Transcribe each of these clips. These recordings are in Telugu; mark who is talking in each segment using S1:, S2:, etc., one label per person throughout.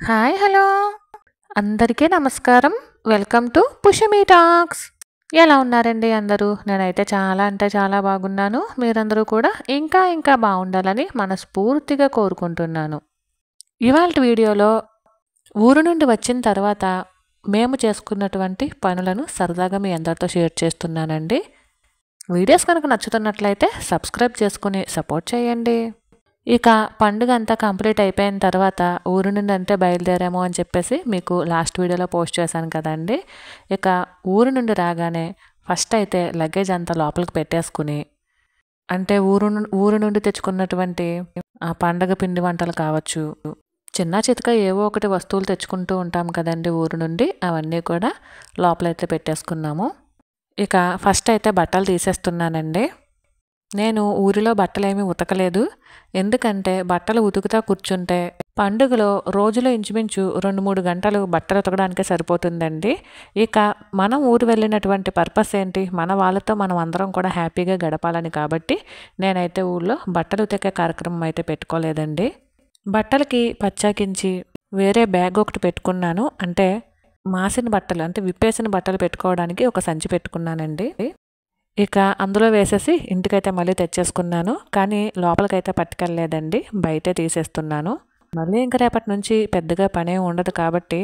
S1: హాయ్ హలో అందరికీ నమస్కారం. Welcome to Pushami talks. ఎలా ఉన్నారండి అందరూ? నేనైతే చాలా అంటే చాలా బాగున్నాను. మీరందరూ కూడా ఇంకా బాగుండాలని మనస్ఫూర్తిగా కోరుకుంటున్నాను. ఇవాల్టి వీడియోలో ఊరు నుండి వచ్చిన తర్వాత మేము చేసుకున్నటువంటి పనులను సరదాగా మీ అందరితో షేర్ చేస్తున్నానండి. వీడియోస్ కనుక నచ్చుతున్నట్లయితే సబ్స్క్రైబ్ చేసుకుని సపోర్ట్ చేయండి. ఇక పండుగ అంతా కంప్లీట్ అయిపోయిన తర్వాత ఊరు నుండి అంతే బయలుదేరాము అని చెప్పేసి మీకు లాస్ట్ వీడియోలో పోస్ట్ చేశాను కదండి. ఇక ఊరు నుండి రాగానే ఫస్ట్ అయితే లగేజ్ అంతా లోపలికి పెట్టేసుకుని, అంటే ఊరు నుండి తెచ్చుకున్నటువంటి ఆ పండగ పిండి వంటలు కావచ్చు, చిన్న చితక ఏవో ఒకటి వస్తువులు తెచ్చుకుంటూ ఉంటాం కదండి ఊరు నుండి, అవన్నీ కూడా లోపలైతే పెట్టేసుకున్నాము. ఇక ఫస్ట్ అయితే బట్టలు తీసేస్తున్నానండి. నేను ఊరిలో బట్టలేమీ ఉతకలేదు. ఎందుకంటే బట్టలు ఉతుకుతా కూర్చుంటే పండుగలో రోజులో ఇంచుమించు 2-3 గంటలు బట్టలు ఉతకడానికే సరిపోతుందండి. ఇక మనం ఊరు వెళ్ళినటువంటి పర్పస్ ఏంటి? మన వాళ్ళతో మనం అందరం కూడా హ్యాపీగా గడపాలని. కాబట్టి నేనైతే ఊళ్ళో బట్టలు ఉతికే కార్యక్రమం అయితే పెట్టుకోలేదండి. బట్టలకి పచ్చాకించి వేరే బ్యాగ్ ఒకటి పెట్టుకున్నాను. అంటే మాసిన బట్టలు, అంటే విప్పేసిన బట్టలు పెట్టుకోవడానికి ఒక సంచి పెట్టుకున్నానండి. ఇక అందులో వేసేసి ఇంటికైతే మళ్ళీ తెచ్చేసుకున్నాను. కానీ లోపలికైతే పట్టుకెళ్ళలేదండి, బయటే తీసేస్తున్నాను. మళ్ళీ ఇంక రేపటి నుంచి పెద్దగా పనే ఉండదు కాబట్టి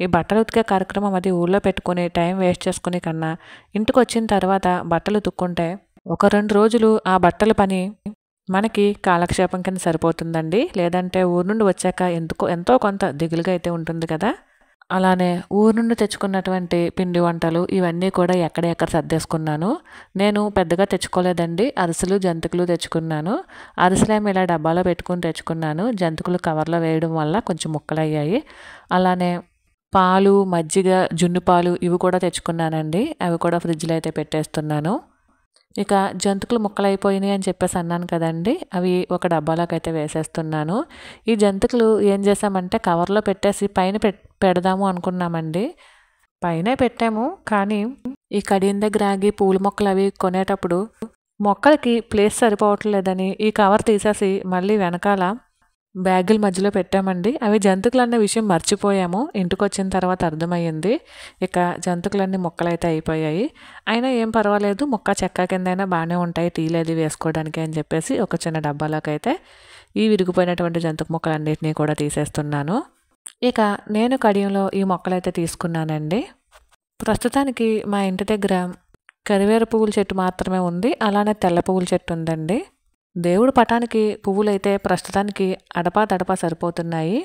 S1: ఈ బట్టలు ఉతికే కార్యక్రమం అది ఊళ్ళో పెట్టుకుని టైం వేస్ట్ చేసుకునే కన్నా ఇంటికి వచ్చిన తర్వాత బట్టలు ఉతుక్కుంటే ఒక 2 రోజులు ఆ బట్టల పని మనకి కాలక్షేపం కింద సరిపోతుందండి. లేదంటే ఊరు నుండి వచ్చాక ఎంతో కొంత దిగులుగా అయితే ఉంటుంది కదా. అలానే ఊరు నుండి తెచ్చుకున్నటువంటి పిండి వంటలు ఇవన్నీ కూడా ఎక్కడ సర్దేసుకున్నాను. నేను పెద్దగా తెచ్చుకోలేదండి. అరిసెలు, జంతికలు తెచ్చుకున్నాను. అరిసెలేమో ఇలా డబ్బాలో పెట్టుకుని తెచ్చుకున్నాను. జంతికలు కవర్లో వేయడం వల్ల కొంచెం ముక్కలయ్యాయి. అలానే పాలు, మజ్జిగ, జున్ను పాలు ఇవి కూడా తెచ్చుకున్నానండి. అవి కూడా ఫ్రిడ్జ్లో అయితే పెట్టేస్తున్నాను. ఇక జంతికలు ముక్కలైపోయినాయి అని చెప్పేసి అన్నాను కదండి, అవి ఒక డబ్బాలోకి అయితే వేసేస్తున్నాను. ఈ జంతికలు ఏం చేసామంటే కవర్లో పెట్టేసి పైన పెడదాము అనుకున్నామండి. పైనే పెట్టాము. కానీ ఈ కడియం దగ్గర ఆగి పూల మొక్కలు అవి కొనేటప్పుడు మొక్కలకి ప్లేస్ సరిపోవట్లేదని ఈ కవర్ తీసేసి మళ్ళీ వెనకాల బ్యాగుల మధ్యలో పెట్టామండి. అవి జంతికలు అన్న విషయం మర్చిపోయాము. ఇంటికి వచ్చిన తర్వాత అర్థమయ్యింది. ఇక జంతికలన్నీ ముక్కలైతే అయిపోయాయి. అయినా ఏం పర్వాలేదు, ముక్క చెక్క కిందైనా బాగానే ఉంటాయి టీలు అది వేసుకోవడానికి అని చెప్పేసి ఒక చిన్న డబ్బాలోకి అయితే ఈ విరిగిపోయినటువంటి జంతిక ముక్కలన్నిటినీ కూడా తీసేస్తున్నాను. ఇక నేను కడియంలో ఈ మొక్కలైతే తీసుకున్నానండి. ప్రస్తుతానికి మా ఇంటి దగ్గర కరివేర పువ్వుల చెట్టు మాత్రమే ఉంది. అలానే తెల్ల పువ్వుల చెట్టు ఉందండి. దేవుడి పటానికి పువ్వులైతే ప్రస్తుతానికి అడపా సరిపోతున్నాయి.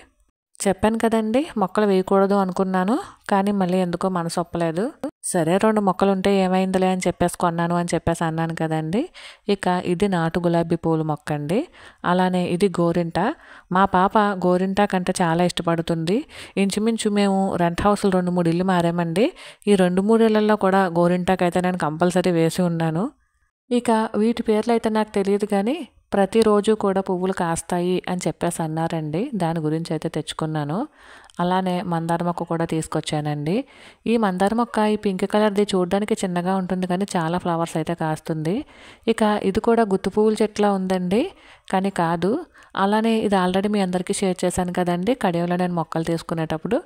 S1: చెప్పాను కదండి మొక్కలు వేయకూడదు అనుకున్నాను. కానీ మళ్ళీ ఎందుకో మనసు ఒప్పలేదు. సరే 2 మొక్కలు ఉంటే ఏమైందిలే అని చెప్పేసి కొన్నాను అని చెప్పేసి అన్నాను కదండి. ఇక ఇది నాటు గులాబీ పూల మొక్క అండి. అలానే ఇది గోరింట. మా పాప గోరింట కంటే చాలా ఇష్టపడుతుంది. ఇంచుమించు మేము రెంట్ హౌస్లు 2-3 ఇల్లు మారామండి. ఈ 2-3 ఇళ్లలో కూడా గోరింటాకైతే నేను కంపల్సరీ వేసి ఉన్నాను. ఇక వీటి పేర్లు అయితే నాకు తెలియదు కానీ ప్రతిరోజు కూడా పువ్వులు కాస్తాయి అని చెప్పేసి అన్నారండి. దాని గురించి అయితే తెచ్చుకున్నాను. అలానే మందార మొక్క కూడా తీసుకొచ్చానండి. ఈ మందార మొక్క ఈ పింక్ కలర్ది చూడడానికి చిన్నగా ఉంటుంది కానీ చాలా ఫ్లవర్స్ అయితే కాస్తుంది. ఇక ఇది కూడా గుత్తి పువ్వుల చెట్లా ఉందండి, కానీ కాదు. అలానే ఇది ఆల్రెడీ మీ అందరికీ షేర్ చేశాను కదండి, కడియంలో నేను మొక్కలు తీసుకునేటప్పుడు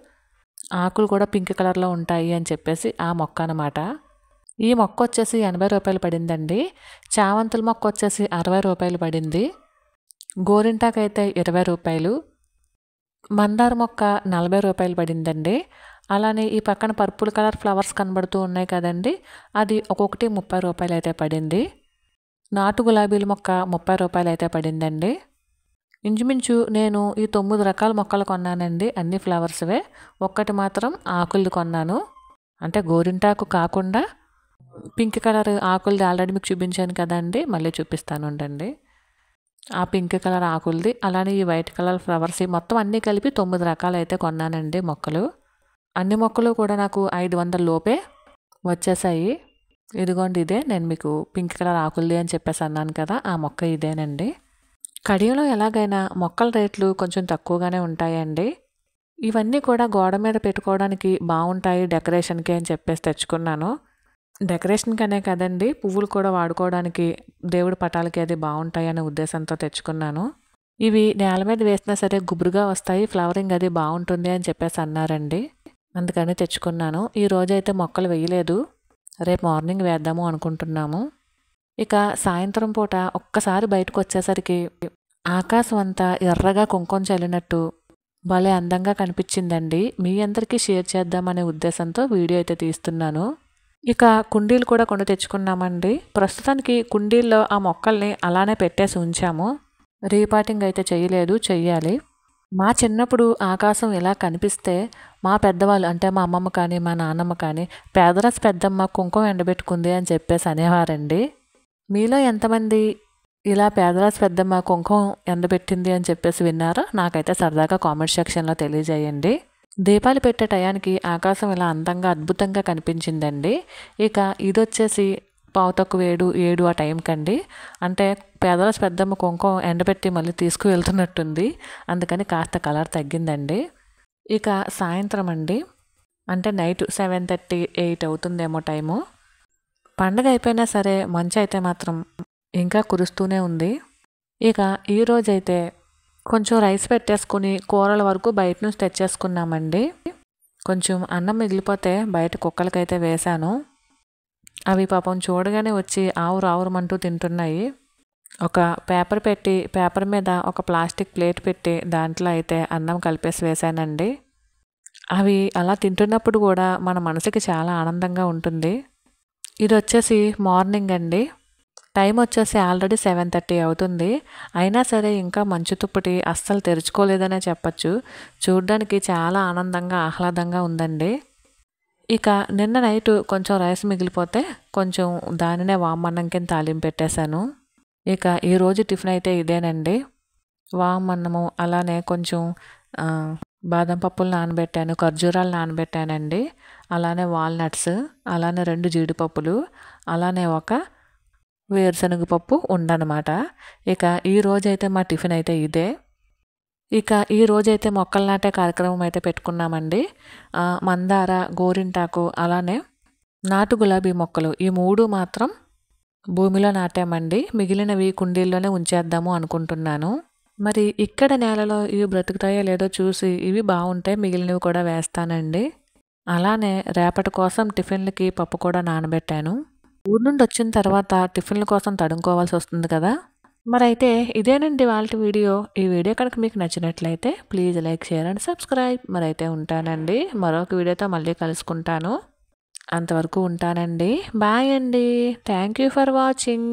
S1: ఆకులు కూడా పింక్ కలర్లో ఉంటాయి అని చెప్పేసి ఆ మొక్క అన్నమాట. ఈ మొక్క వచ్చేసి 80 రూపాయలు పడిందండి. చామంతుల మొక్క వచ్చేసి 60 రూపాయలు పడింది. గోరింటాకైతే 20 రూపాయలు. మందార మొక్క 40 రూపాయలు పడిందండి. అలానే ఈ పక్కన పర్పుల్ కలర్ ఫ్లవర్స్ కనబడుతూ ఉన్నాయి కదండి, అది ఒక్కొక్కటి 30 రూపాయలు అయితే పడింది. నాటు గులాబీల మొక్క 30 రూపాయలు అయితే పడిందండి. ఇంచుమించు నేను ఈ 9 రకాల మొక్కలు కొన్నానండి. అన్ని ఫ్లవర్స్వే. ఒక్కటి మాత్రం ఆకులు కొన్నాను. అంటే గోరింటాకు కాకుండా పింక్ కలర్ ఆకులది ఆల్రెడీ మీకు చూపించాను కదండి, మళ్ళీ చూపిస్తాను ఉండండి. ఆ పింక్ కలర్ ఆకులది, అలానే ఈ వైట్ కలర్ ఫ్లవర్స్ మొత్తం అన్నీ కలిపి 9 రకాలు అయితే కొన్నానండి మొక్కలు. అన్ని మొక్కలు కూడా నాకు 500 లోపే వచ్చేసాయి. ఇదిగోండి, ఇదే నేను మీకు పింక్ కలర్ ఆకులది అని చెప్పేసి అన్నాను కదా, ఆ మొక్క ఇదేనండి. కడియంలో ఎలాగైనా మొక్కల రేట్లు కొంచెం తక్కువగానే ఉంటాయండి. ఇవన్నీ కూడా గోడ మీద పెట్టుకోవడానికి బాగుంటాయి డెకరేషన్కి అని చెప్పేసి తెచ్చుకున్నాను. డెకరేషన్కనే కదండి, పువ్వులు కూడా వాడుకోవడానికి దేవుడి పటాలకి అది బాగుంటాయి అనే ఉద్దేశంతో తెచ్చుకున్నాను. ఇవి నేల మీద వేసినా సరే గుబురుగా వస్తాయి, ఫ్లవరింగ్ అది బాగుంటుంది అని చెప్పేసి అన్నారండి. అందుకని తెచ్చుకున్నాను. ఈ రోజైతే మొక్కలు వేయలేదు, రేపు మార్నింగ్ వేద్దాము అనుకుంటున్నాము. ఇక సాయంత్రం పూట ఒక్కసారి బయటకు వచ్చేసరికి ఆకాశం అంతా ఎర్రగా కుంకుమ చల్లినట్టు భలే అందంగా కనిపించిందండి. మీ అందరికీ షేర్ చేద్దామనే ఉద్దేశంతో వీడియో అయితే తీస్తున్నాను. ఇక కుండీలు కూడా కొని తెచ్చుకున్నామండి. ప్రస్తుతానికి కుండీల్లో ఆ మొక్కల్ని అలానే పెట్టేసి ఉంచాము. రీపాటింగ్ అయితే చేయలేదు, చెయ్యాలి. మా చిన్నప్పుడు ఆకాశం ఇలా కనిపిస్తే మా పెద్దవాళ్ళు అంటే మా అమ్మమ్మ కానీ మా నాన్నమ్మ కానీ పేదరాశి పెద్దమ్మ కుంకుమ ఎండబెట్టుకుంది అని చెప్పేసి అనేవారండి. మీలో ఎంతమంది ఇలా పేదరాశి పెద్దమ్మ కుంకుమ ఎండబెట్టింది అని చెప్పేసి విన్నారో నాకైతే సరదాగా కామెంట్ సెక్షన్లో తెలియజేయండి. దీపాలు పెట్టే టయానికి ఆకాశం ఇలా అందంగా అద్భుతంగా కనిపించిందండి. ఇక ఇది వచ్చేసి 6:45-7 ఆ టైంకండి. అంటే పేదరాశి పెద్దమ్మ కుంకుమ ఎండబెట్టి మళ్ళీ తీసుకువెళ్తున్నట్టుంది, అందుకని కాస్త కలర్ తగ్గిందండి. ఇక సాయంత్రం అండి, అంటే నైట్ 7:30-8 అవుతుందేమో టైము. పండగ అయిపోయినా సరే మంచు అయితే మాత్రం ఇంకా కురుస్తూనే ఉంది. ఇక ఈరోజైతే కొంచెం రైస్ పెట్టేసుకుని కూరల వరకు బయట నుంచి తెచ్చేసుకున్నామండి. కొంచెం అన్నం మిగిలిపోతే బయట కుక్కలకైతే వేశాను. అవి పాపం చూడగానే వచ్చి ఆవురావురమంటూ తింటున్నాయి. ఒక పేపర్ పెట్టి పేపర్ మీద ఒక ప్లాస్టిక్ ప్లేట్ పెట్టి దాంట్లో అయితే అన్నం కలిపేసి వేశానండి. అవి అలా తింటున్నప్పుడు కూడా మన మనసుకి చాలా ఆనందంగా ఉంటుంది. ఇది వచ్చేసి మార్నింగ్ అండి. టైం వచ్చేసి ఆల్రెడీ 7:30 అవుతుంది. అయినా సరే ఇంకా మంచు తుప్పటి అస్సలు తెరుచుకోలేదనే చెప్పచ్చు. చూడ్డానికి చాలా ఆనందంగా ఆహ్లాదంగా ఉందండి. ఇక నిన్న నైట్ కొంచెం రైస్ మిగిలిపోతే కొంచెం దానినే వామన్నం కింద తాలింపు పెట్టేశాను. ఇక ఈరోజు టిఫిన్ అయితే ఇదేనండి, వామన్నము. అలానే కొంచెం బాదం పప్పులు నానబెట్టాను, ఖర్జూరాలు నానబెట్టానండి. అలానే వాల్నట్స్, అలానే 2 జీడిపప్పులు, అలానే ఒక వేరుశనగ పప్పు ఉండనమాట. ఇక ఈరోజైతే మా టిఫిన్ అయితే ఇదే. ఇక ఈరోజైతే మొక్కలు నాటే కార్యక్రమం అయితే పెట్టుకున్నామండి. మందార, గోరింటాకు, అలానే నాటు గులాబీ మొక్కలు, ఈ 3 మాత్రం భూమిలో నాటామండి. మిగిలినవి కుండీల్లోనే ఉంచేద్దాము అనుకుంటున్నాను. మరి ఇక్కడ నేలలో ఇవి బ్రతుకుతాయో లేదో చూసి ఇవి బాగుంటే మిగిలినవి కూడా వేస్తానండి. అలానే రేపటి కోసం టిఫిన్లకి పప్పు కూడా నానబెట్టాను. ఊరు నుండి వచ్చిన తర్వాత టిఫిన్ల కోసం తడుముకోవాల్సి వస్తుంది కదా. మరైతే ఇదేనండి వాళ్ళ వీడియో. ఈ వీడియో కనుక మీకు నచ్చినట్లయితే please like, share and subscribe. మరైతే ఉంటానండి, మరొక వీడియోతో మళ్ళీ కలుసుకుంటాను. అంతవరకు ఉంటానండి. బాయ్ అండి. Thank you for watching.